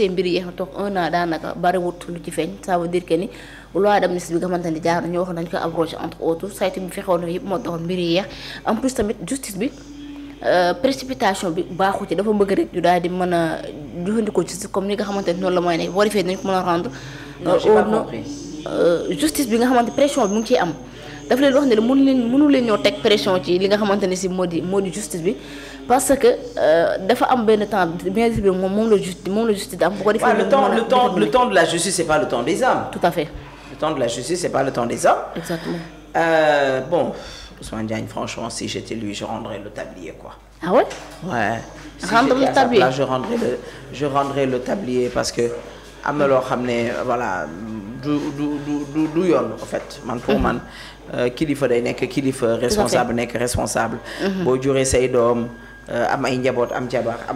gisee mbir yi toog 1 an daanaka bariwut lu ci feeñ ça veut dire que ni loi d'amnistie bi nga xamante ni jaar nañu wax nañ ko abrogé entre autres saytu bi fexewoon na yëpp moo taxoon mbir yi yeex en plus tamit justice bi précipitation bi baaxu ci dafa bëgg rek ñu daal di mën a jëfandikoo ci comme ni nga xamante ni noonu la mooy nekk boo defee dañ ko mën a rendre justice bi nga xamante pression bi mu ngi ciy am dafa leen wax ne mënu leen ñoo teg pression ci li nga xamante ne si moo di justice bi parce que dafa am benn temps bien sûr moom la justice am bu ko defee le temps de la justice c'est pas le temps des hommes. Tout à fait. Le temps de la justice c'est pas le temps des hommes. Exactement. Bon, Ousmane Diagne, franchement, si j'étais lui, je rendrais le tablier, quoi. Ah ouais? Ouais. Si rendre le tablier. Là, je rendrais le tablier parce que am na loo xam ne voilà du yoon en fait man pour man kilifa day nekk kilifa responsable nekk responsable. boo juree say doom am ay njaboot am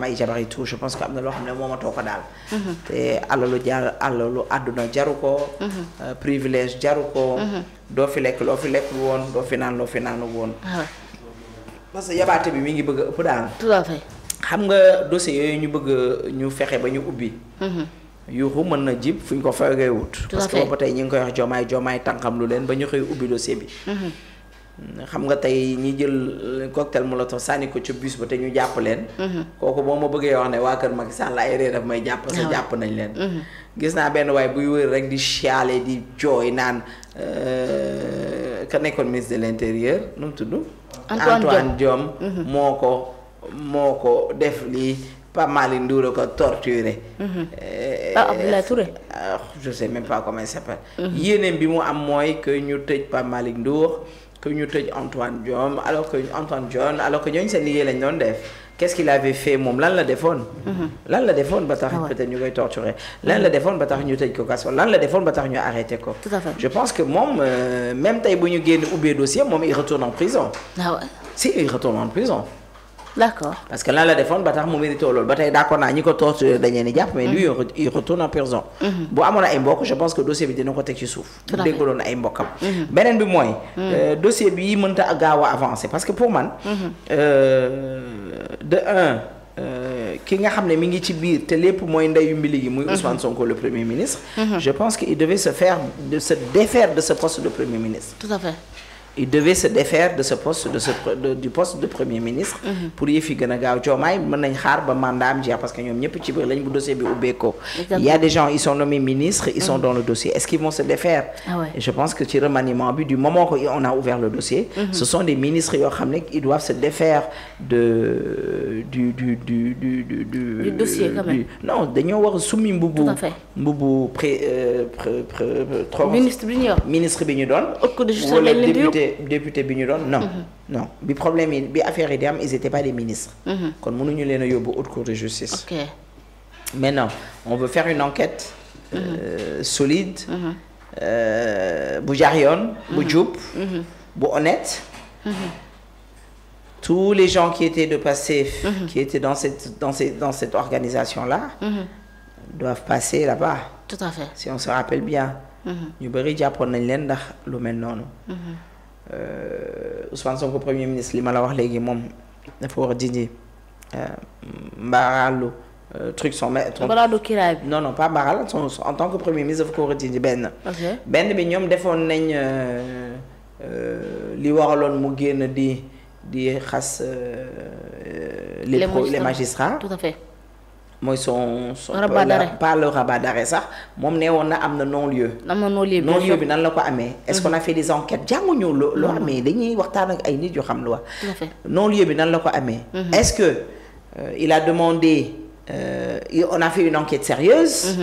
ay jabar et tout je pense que am na loo xam ne moomatoo ko daal. te alalu àdduna jaru ko. privilège jaru ko. doo fi lekk loo fi lekk woon doo fi naan loo fi naanu woon. parce que yabaate bi mi ngi bëgg a ëpp daal. tout à fait. xam nga dossier yooyu ñu bëgg ñu fexe ba ñu ubbi. yuuxu mën na jib fu ñu ko fegee wut. parce que boobu tey ñu ngi koy wax jomaay tànkam lu leen ba ñu xëy ubbi dossier bi. xam nga tey ñi jël cocktail molotov sànni ko ca bus ba te ñu jàpp leen. kooku boo ma bëggee wax ne waa kër Macky Sall ay ree daf may jàpp parce que jàpp nañ leen. gis naa benn waay buy wër rek di chialer di jooy naan ka nekkoon ministre de l'intérieur nu mu tudd. Antoine Diome moo ko def lii Pape Malick Ndour ko torturé. Abdoulaye Touré. Je sais même pas comment il s'appelle. yéeneem bi mu am mooy que ñu tëj Pape Malick Ndour que ñu tëj Antoine Diome alors que ñooñu seen liggéey lañ doon def. qu'est-ce qu'il avait fait moom lan la defoon. lan la defoon ba tax peut-être ñu koy torturer. lan la defoon ba tax ñu tëj ko kaso lan la defoon ba tax ñu arrêté ko. Tout à fait. Je pense que moom même tey bu ñu génn ubbee dossier moom il retourne en prison. Ah ouais. Si il retourne en prison. D'accord. Parce que lan la defoon ba tax mu mérité loolu ba tey d'accord naa ñi ko torturé dañ leen di jàpp mais lui il retourne en prison. bu amoon ay mbokk je pense que dossier bi dina ko teg ci suuf. Tout à fait. déggaloon ay mbokkam. beneen bi mooy. dossier bi mënta gaaw a avancer parce que pour man. de un ki nga xam ne mi ngi ci biir te lépp mooy ndeyu mbili gi muy Ousmane Sonko le premier ministre. je pense que il devait se défaire de ce poste de premier ministre. Tout à fait. Il devait se défaire de ce poste du poste de premier ministre. pour yëf yi gën a gaaw Diomaye mën nañ xaar ba mandat am jeex parce que ñoom ñëpp ci biir lañ bu dossier bi ubbeekoo. Il y a des gens ils sont nommés ministres ils sont dans le dossier est-ce qu'ils vont se défaire. Ah ouais. Et je pense que ci remaniement bi du moment que on a ouvert le dossier. ce sont des ministres yoo xam ne ils doivent se défaire du dossier quand même. non dañoo war a summi mbubu. Tout à fait. mbubu ministre bi ñu yor. ministre bi ñu doon. haute cour de justice lañ leen di yóbbu député bi ñu doon non bi problème yi bi affaire yi di am ils étaient pas des ministres. kon mënuñu leen a yóbbu haute cour de justice. Ok. Maintenant on veut faire une enquête solide. bu jaar yoon. bu jub. bu honnête. tous les gens qui étaient de Pastef. qui étaient dans cette organisation là. doivent passer là-bas. Tout à fait. Si on se rappelle bien. ñu bëri jàppoon nañ leen ndax lu mel noonu. Ousmane Sonko premier ministre li ma la wax léegi moom dafa war a dindi mbaaraalu truc son mbaaraalu kiraay bi. non pas mbaaral en tant que premier ministre dafa ko war a dindi benn. benn bi ñoom defoon nañ li waraloon mu génn di xas les magistrats. Tout à fait. mooy son rabat d'arrêt pas le rabat d'arrêt sax moom nee woon na am na non-lieu. non-lieu bi nan la ko amee. est-ce qu'on a fait des enquêtes jànguñu loo amee dañuy waxtaan ak ay nit yoo xam lu wax. Tout à fait. non-lieu bi nan la ko amee. est-ce que il a demandé on a fait une enquête sérieuse.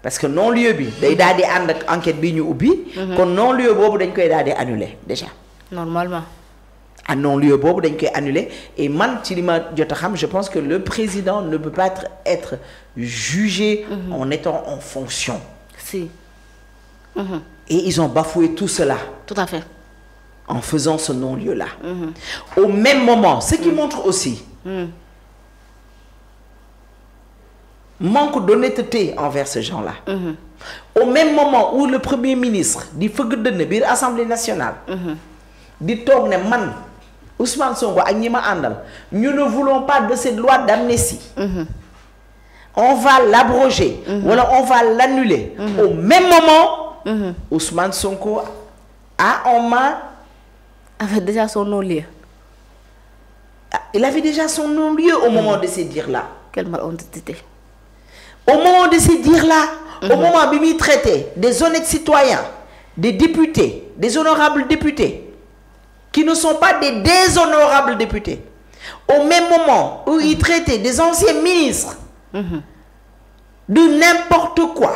parce que non-lieu bi day daal di ànd ak enquête bi ñu ubbi. kon non-lieu boobu dañ koy daal di annuler déjà. normalement. à non-lieu boobu dañ koy annuler et man ci li ma jot a xam je pense que le président ne peut pas être jugé en étant en fonction. Si. Et ils ont bafoué tout cela. Tout à fait. En faisant ce non-lieu là. Au même moment ce qui montre aussi manque d'honnêteté envers ces gens-là. Au même moment où le premier ministre di fëgg dënn biir Assemblée nationale. di toog ne man Ousmane Sonko ak ñi ma àndal ñu ne voulons pas de cette loi d'amnistie. on va l'abroger wala on va l'annuler au même moment Ousmane Sonko a en main avait déjà son non-lieu. Il avait déjà son non-lieu au moment de ces dires-là. Quelle malhonnêteté. Au moment de ces dires-là, au moment où il traitait des honnêtes citoyens, des députés, des honorables députés, qui ne sont pas des déshonorables députés, au même moment où il traitait des anciens ministres de n'importe quoi,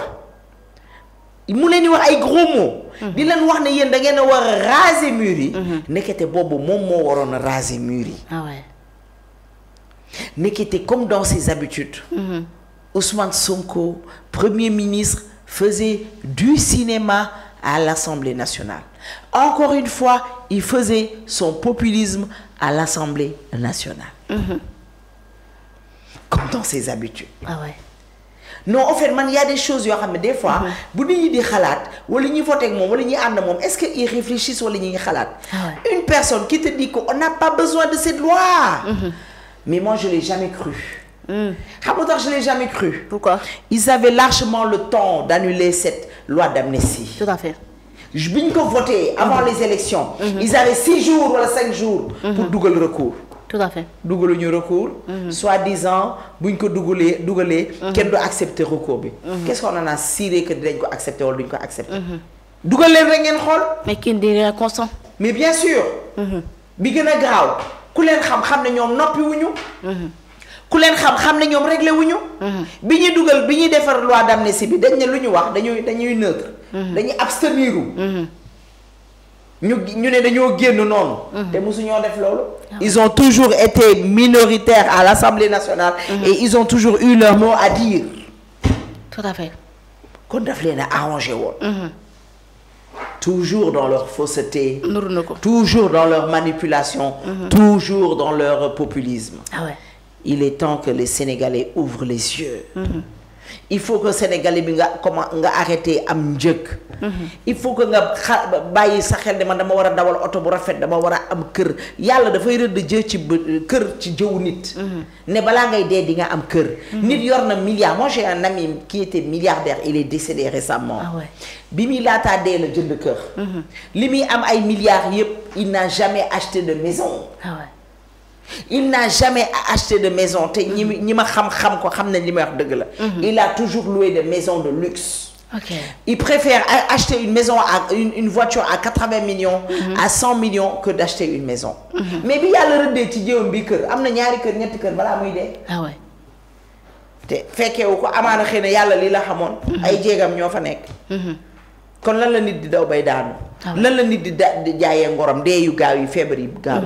il voulait nous dire gros mots. di leen wax ne yéen da ngeen a war a raser mur yi. nekkete boobu moom moo waroon a raser mur yi. Ah ouais. Nekkete comme dans ses habitudes. Ousmane Sonko, Premier ministre, faisait du cinéma à l'Assemblée nationale. Encore une fois, il faisait son populisme à l'Assemblée nationale. Comme dans ses habitudes. Ah ouais. Non, en fait, il y a des choses, des fois, si ils disent ou ils votent avec moi, ou ils ànd moom, est-ce qu'ils réfléchissent ou ils khalat? Une personne qui te dit qu'on n'a pas besoin de cette loi. Mais moi, je ne l'ai jamais cru. Je ne l'ai jamais cru. Pourquoi? Ils avaient largement le temps d'annuler cette loi d'amnistie. Tout à fait. Je bin ko voté avant les élections. Ils avaient 6 jours ou 5 jours pour dougal le recours. Tout à fait. Dougal ñu recours. Soi-disant, buñ ko dougalé, kenn do accepter recours bi. Qu'est-ce qu'on en a ciré que dañ ko accepter wala duñ ko accepter? Dougal leen rek ngeen xol. Mais qui dirait consent? Mais bien sûr. Bi gëna graw. Ku leen xam ne ñoom noppi wuñu. Ku leen xam ne ñoom réglé wuñu. Bi ñuy dugal bi ñuy defar loi d'amnistie bi dañ ne lu ñu wax dañuy neutre. Dañuy abstenir. Ñu ne dañoo génn noonu. Te musu ñoo def loolu. Ils ont toujours été minoritaires à l'Assemblée nationale et ils ont toujours eu leur mot à dire. Tout à fait. Kon daf leen a arrangé woon. Toujours dans leur fausseté, toujours dans leur manipulation, toujours dans leur populisme. Ah ouais. Il est temps que les Sénégalais ouvrent les yeux. Il faut que les Sénégalais arrêtent am njëkk. Il faut que nga bàyyi sa xel de man dama war a dawal oto bu rafet dama war a am kër yàlla dafay rëdd jë ci kër ci jëwu nit. Ne balaa ngay dee di nga am kër. Nit yor na milliard. Moi j'ai un ami qui était milliardaire, il est décédé récemment. Ah ouais. Bi mi laataa dee la jënd kër. Li muy am ay milliards yëpp il n'a jamais acheté de maison. Ah ouais. Il n'a jamais acheté de maison. Il a toujours loué des maisons de luxe. Okay. Il préfère acheter une maison, une voiture à 80 millions, à 100 millions que d'acheter une maison. Mais il y a le redé qui un biker. Amna ñaari kër ñetti kër bala muy dé. Ah ouais. Té féké wu ko amana xéna yalla li la xamone ay jégam ño fa nek. Kon lan la nit di daw bay daanu. Lan la nit di jaayé ngorom dé yu gaaw yu fébar yi gaaw.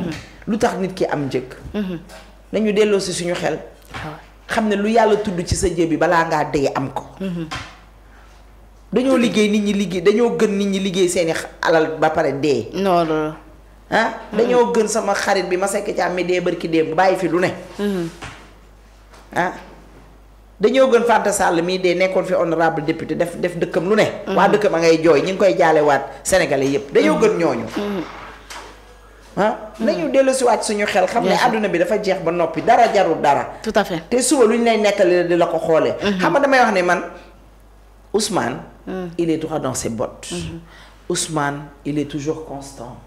Lu tax nit ki am njëkk. Nañu delloo si suñu xel. xam ne lu yàlla tudd ci sa jëbi balaa ngaa dee am ko. dañoo liggéey nit ñi liggéey dañoo gën nit ñi liggéey seeni alal ba pare dee. non non. ah dañoo gën sama xarit bi ma sekk ci am mi dee barki dee bàyyi fi lu ne. ah dañoo gën Fanta Sall mii dee nekkoon fi honorable député def dëkkam lu ne. waa dëkkam a ngay jooy ñu ngi koy jaale waat sénégalais yépp dañoo gën ñooñu. nañu dellu si waat suñu xel xam ne àdduna bi dafa jeex ba noppi dara jarul dara. Tout à fait. te suba lu ñu lay nettali di la ko xoolee. xam nga damay wax ne man Ousmane. il est droit dans ses bottes. Ousmane il est toujours constant.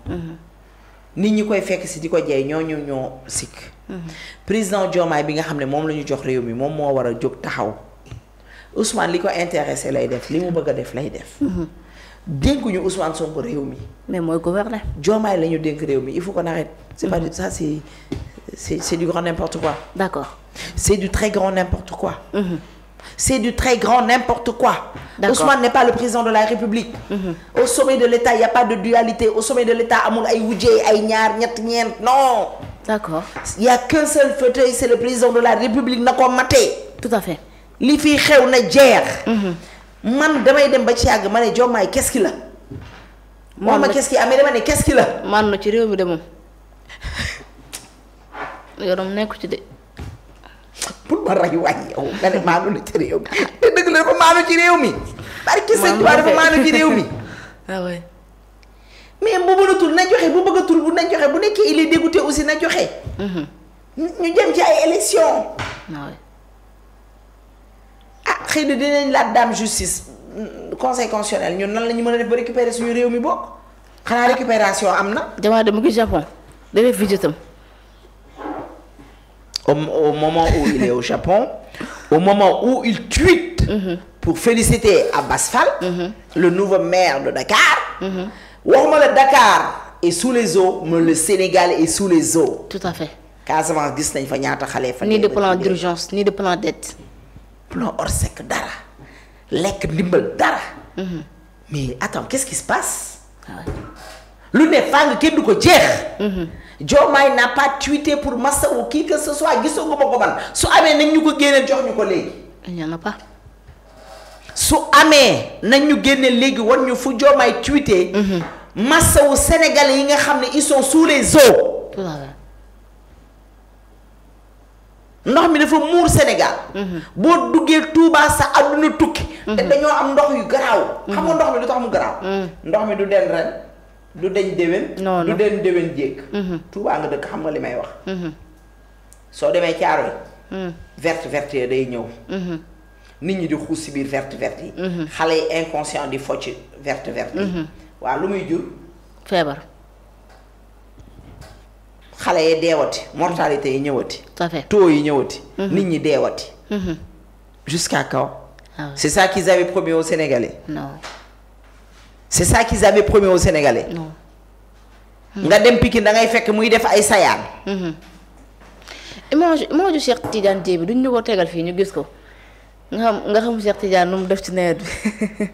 nit ñi koy fekk si di ko jey ñoo sikk. président Diomaye bi nga xam ne moom la ñu jox réew mi moom moo war a jóg taxaw Ousmane li ko intéressé lay def li mu bëgg a def lay def. dénkuñu Ousmane Sonko réew mi. mais mooy gouverner. Diomaye la ñu dénk réew mi il faut qu'on arrête. c'est pas ça c'est du grand n'importe quoi. D'accord. C'est du très grand n'importe quoi. C'est du très grand n'importe quoi. Ousmane n'est pas le président de la République. Au sommet de l'État il y a pas de dualité. Au sommet de l'État amul ay wujje ay ñaar ñett ñeent non. D'accord. Il y a qu'un seul fauteuil, c'est le président de la République na ko matee. Tout à fait. li fi xew na jeex. man damay dem ba ci yàgg ma ne Diomaye qu'est-ce qu'il a. moom ma qu'est-ce qu'il a mais dama ne qu'est-ce qu'il a. man na ci réew mi de moom. yorom nekku ci de. pour ma ray waay yow nga ne maanu la ci réew mi te dëgg la dafa maanu ci réew mi. barki sëñ Tuubaa dafa maanu ci réew mi. ah ouais. mais bu mënatul na joxe bu bëggatul bu na joxe bu nekkee il est dégoûté aussi na joxe. ñu jëm ci ay élections. ah ouais. xëy na dinañ laaj dame justice conseil constitutionnel ñun nan la ñu mën a def ba récupérer suñu réew mi bokk xanaa récupération am na. Diomaye mu ngi Japon dafay visitam. Au moment où il est au Japon, au moment où il tweet pour féliciter Abass Fall, le nouveau maire de Dakar. waxuma la Dakar est sous les eaux mais le Sénégal est sous les eaux. Tout à fait. Casamance gis nañ fa ñaata xale fa. ni de plan d'urgence ni de plan d'aide. plan Orsec dara lekk ndimbal dara. mais attends qu'est-ce qui se passe. lu ne fàng kenn du ko jeex. Diomaye n'a pas tweeté pour masawu qui que ce soit gisoo nga ma ko man su amee nañ ñu ko génneel jox ñu ko léegi. il n'y en a pas. su amee nañ ñu génne léegi wan ñu fu Diomaye tweeté. masawu sénégalais yi nga xam ne ils sont sous les eaux. tout à fait. ndox mi dafa muur Sénégal. boo duggee Touba sa àdduna tukki. te dañoo am ndox yu garaaw. xam nga ndox mi lu tax mu garaaw. ndox mi du den ren du deñ déwén. non du den déwén jéeg. Touba nga dëkk xam nga li may wax. soo demee Caaroy. verte verte yi day ñëw. nit ñi di xuus si biir verte verte yi. xale yi inconscient di focc verte verte yi. waaw lu muy jur. feebar. xale yi deewati mortalité yi ñëwati. tout à fait. taux yi ñëwati. nit ñi deewati. jusqu'à quand. Ah oui. C'est ça qu'ils avaient promis aux Sénégalais. non. C'est ça qu'ils avaient promis aux Sénégalais. non. nga dem Pikine da ngay fekk muy def ay sayaan. image Cheikh Tidiane Dièye bi duñ ñu ko tegal fii ñu gis ko nga xam Cheikh Tidiane nu mu def ci nawet bi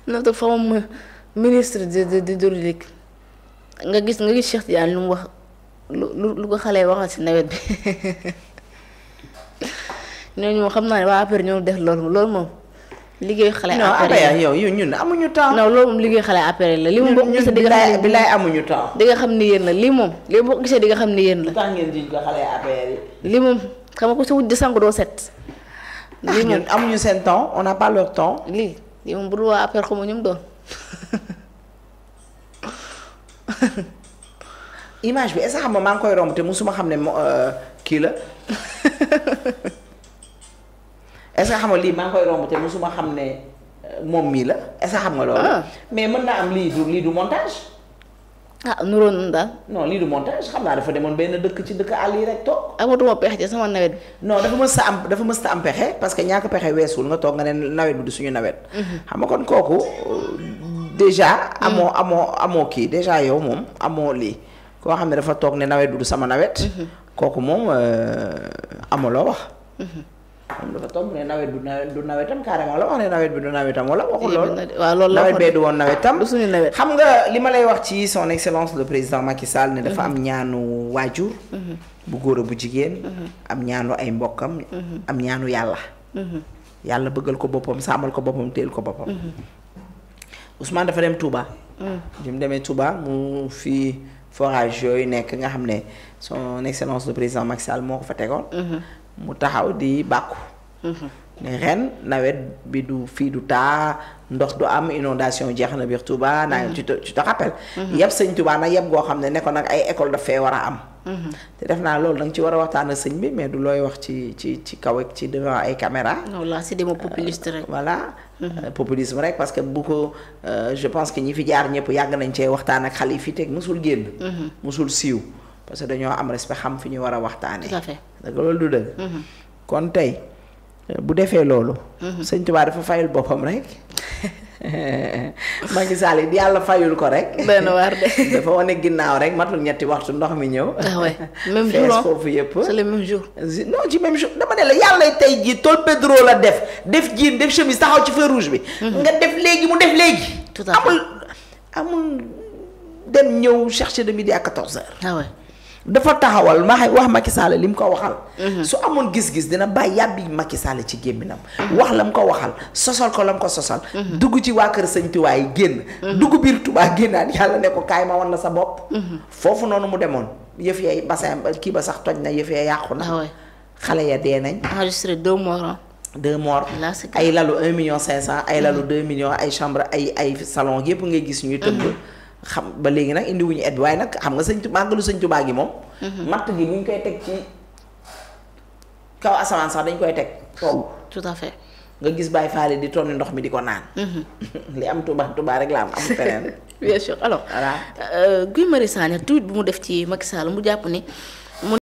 na toog fa moom ministre de l'hydraulique nga gis Cheikh Tidiane lu mu wax lu ko xale waxal ci nawet bi ñooñu moom xam naa ne waa APR ñoo def loolu moom liggéeyu xale APR yow ñun amuñu temps. non loolu moom liggéeyu xale APR la li moom boo ko gisee di nga xam bilaay amuñu temps. di nga xam ni yéen la lii moom lii boo ko gisee di nga xam ni yéen la. lu tax ngeen jiñ ko xale APR yi. lii moom xam nga ko sa wujj sangu doo set. lii moom ñun amuñu seen temps on n'a pas leur temps. lii moom bu dul waa APR xamu ñu mu doon. image bi est-ce que xam nga maa ngi koy romb te musuma xam ne kii la est-ce que xam nga lii maa ngi koy romb te musuma xam ne moom mii la est-ce que xam nga loolu. mais mën naa am lii du montage. ah nuróo nañu daal. non lii du montage xam naa dafa demoon benn dëkk ci dëkk àll yi rek toog. amatuma pexe ci sama nawet bi. non dafa mës a am pexe parce que ñàkk pexe weesul nga toog nga ne nawet bi du suñu nawet. xam nga kon kooku déjà. amoo kii déjà yow moom amoo lii. koo xam ne dafa toog ne nawet bi du sama nawet. kooku moom amuloo wax. moom dafa toog ne nawet bi du nawetam carrément la wax ne nawet bi du nawetam wala waxul loolu. waaw loolu la nawet bee du woon nawetam. du suñu nawet. xam nga li ma lay wax ci son excellence le président Macky Sall ne dafa am ñaanu waajur. bu góor a bu jigéen. am ñaanu ay mbokkam. am ñaanu yàlla. yàlla bëggal ko boppam sàmmal ko boppam téel ko boppam. Ousmane dafa dem Touba. bi mu demee Touba mu fii forage yooyu nekk nga xam ne son excellence le président Macky Sall moo ko fa tegoon. mu taxaw di bàkku. ne ren nawet bi du fii du taa ndox du am inondation jeex na biir Touba naa tu te rappelles. yëpp sëñ Touba nag yëpp goo xam ne nekkoon nag ay école daf fee war a am. te def naa loolu da nga ci war a waxtaan ak sëñ bi mais du looy wax ci kaw ak ci devant ay caméra. non là c'est des mots populistes rek. voilà. populisme rek parce que bu ko je pense que ñi fi jaar ñëpp yàgg nañ cee waxtaan ak xale yi fi teg musul génn. musul siiw parce que dañoo am respect xam fi ñu war a waxtaanee. tout à fait dëgg loolu du dëgg. kon tey bu defee loolu. sëñ Tuubaa dafa fayul boppam rek. Macky Sall it yàlla fayul ko rek. benn waar de. dafa wane ginnaaw rek matul ñetti waxtu ndox mi ñëw. ah ouais même jour fees foofu yëpp. c'est le même jour. non ci même jour dama ne la yàlla tey jii tool Pedro la def jean def chemise taxaw ci feu rouge bi. nga def léegi mu def léegi. tout à fait amul dem ñëw chercher de midi à 14h. ah ouais. dafa taxawal wax Macky Sall li mu ko waxal. su amoon gis-gis dina bàyyi yàbbi Macky Sall ci gémminam wax la mu ko waxal sosal ko la mu ko sosal. dugg ci waa kër sëñ Touba yi génn. dugg biir Touba génnaat yàlla ne ko kaay ma wan la sa bopp. foofu noonu mu demoon yëf yee bassin kii ba sax toj na yëf yee yàqu na. ah ouais. xale ya dee nañ. enregistré 2 morts. 2 morts. là c'est ay lalu 1,500,000 ay lalu 2 millions ay chambre ay salon yëpp ngay gis ñuy tëbb. xam ba léegi nag indiwuñu aide waaye nag xam nga màggalu sëñ Tuubaa gi moom. matt gi bu ñu koy teg ci kaw asamaan sax dañ koy teg. togg. tout à fait. nga gis Baye Fall di tonni ndox mi di ko naan. li am Touba rek la am amul feneen. bien sûr alors. voilà. Guy Marius Sagna tweet bu mu def ci Macky Sall mu jàpp ni